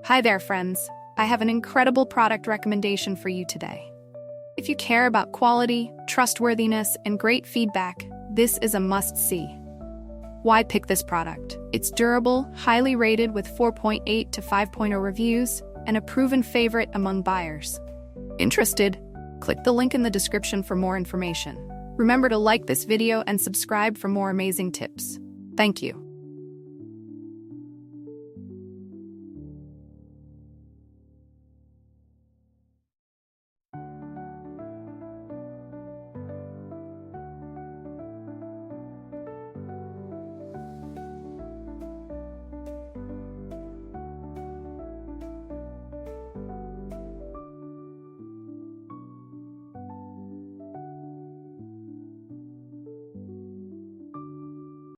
Hi there, friends. I have an incredible product recommendation for you today. If you care about quality, trustworthiness, and great feedback, this is a must-see. Why pick this product? It's durable, highly rated with 4.8 to 5.0 reviews, and a proven favorite among buyers. Interested? Click the link in the description for more information. Remember to like this video and subscribe for more amazing tips. Thank you.